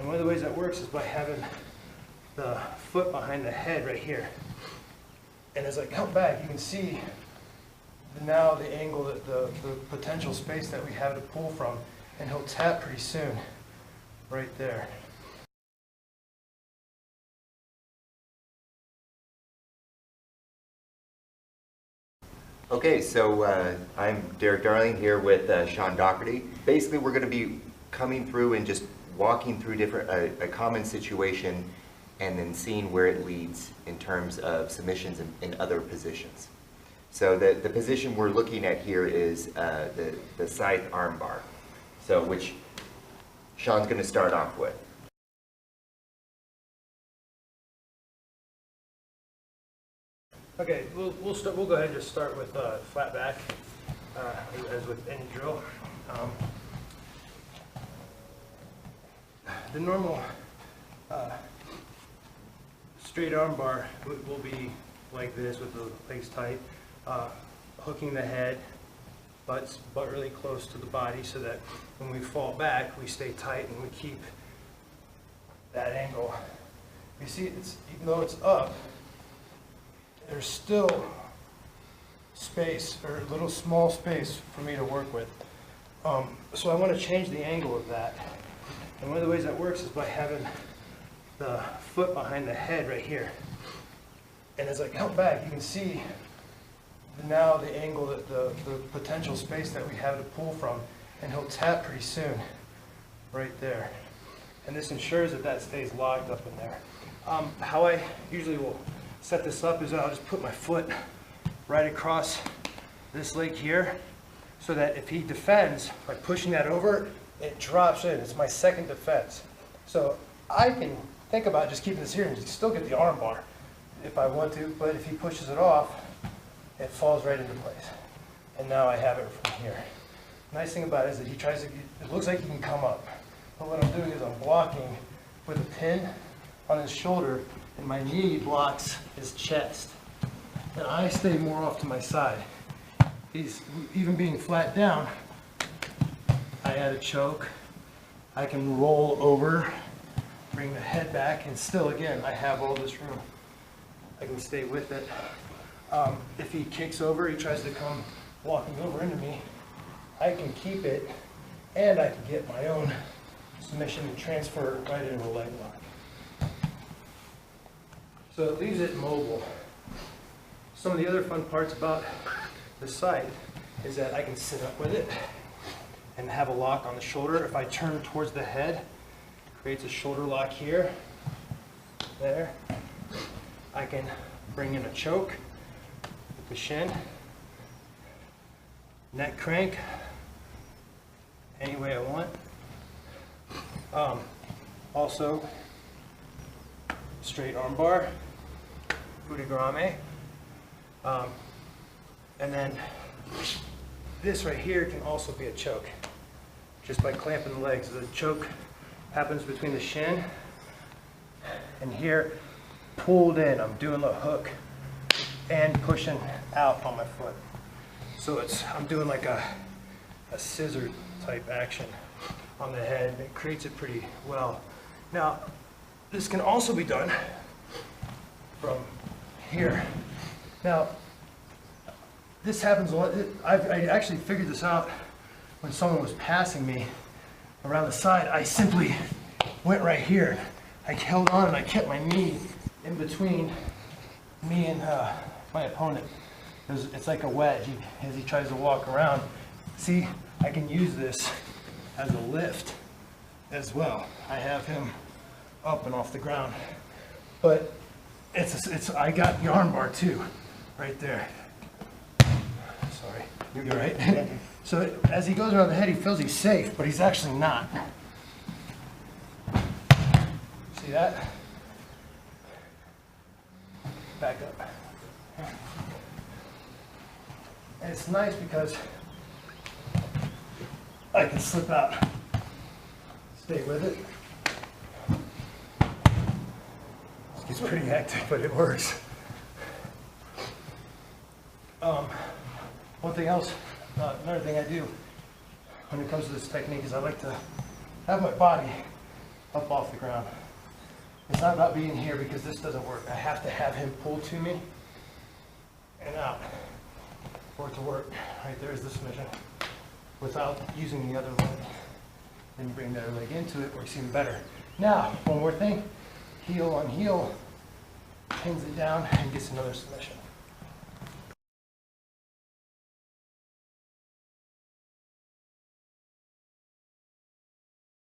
And one of the ways that works is by having the foot behind the head right here. And as I come back, you can see now the angle, the potential space that we have to pull from, and he'll tap pretty soon, right there. Okay, so I'm Derek Darling here with Sean Doherty. Basically, we're going to be coming through and just walking through a common situation and then seeing where it leads in terms of submissions in other positions. So the position we're looking at here is the scythe arm bar, so which Sean's going to start off with. Okay, we'll go ahead and just start with flat back, as with any drill. The normal straight arm bar will be like this with the legs tight, hooking the head, butt really close to the body so that when we fall back, we stay tight and we keep that angle. You see, even though it's up, there's still space, or a little small space for me to work with. So I want to change the angle of that. And one of the ways that works is by having the foot behind the head right here. And as I come back, you can see now the angle, the potential space that we have to pull from, and he'll tap pretty soon, right there. And this ensures that that stays locked up in there. How I usually will set this up is I'll just put my foot right across this leg here, so that if he defends by pushing that over, it drops in. It's my second defense. So I can think about just keeping this here and still get the arm bar if I want to, but if he pushes it off, it falls right into place. And now I have it from here. Nice thing about it is that he tries to, it looks like he can come up, but what I'm doing is I'm blocking with a pin on his shoulder, and my knee blocks his chest. And I stay more off to my side. He's even being flat down. I add a choke. I can roll over, bring the head back, and still, again, I have all this room. I can stay with it. If he kicks over, he tries to come walking over into me, I can keep it, and I can get my own submission and transfer it right into a leg lock. So it leaves it mobile. Some of the other fun parts about the scythe is that I can sit up with it and have a lock on the shoulder. If I turn towards the head, it creates a shoulder lock here, there. I can bring in a choke with the shin, neck crank, any way I want. Also, straight arm bar, Udagrame. And then this right here can also be a choke, just by clamping the legs. The choke happens between the shin and here, pulled in. I'm doing the hook and pushing out on my foot. So I'm doing like a scissor type action on the head. It creates it pretty well. Now, this can also be done from here. Now, this happens a lot. I actually figured this out when someone was passing me around the side. I simply went right here. I held on and I kept my knee in between me and my opponent. It's like a wedge as he tries to walk around. See, I can use this as a lift as well. I have him up and off the ground, but I got the arm bar too, right there. Sorry, you're right. So as he goes around the head, he feels he's safe, but he's actually not. See that? Back up. And it's nice because I can slip out, stay with it. It's pretty hectic, but it works. One thing else, another thing I do when it comes to this technique is I like to have my body up off the ground. It's not about being here because this doesn't work. I have to have him pull to me and out for it to work. Right, there's the submission without using the other leg. Then you bring the other leg into it, works even better. Now, one more thing, heel on heel, pins it down and gets another submission.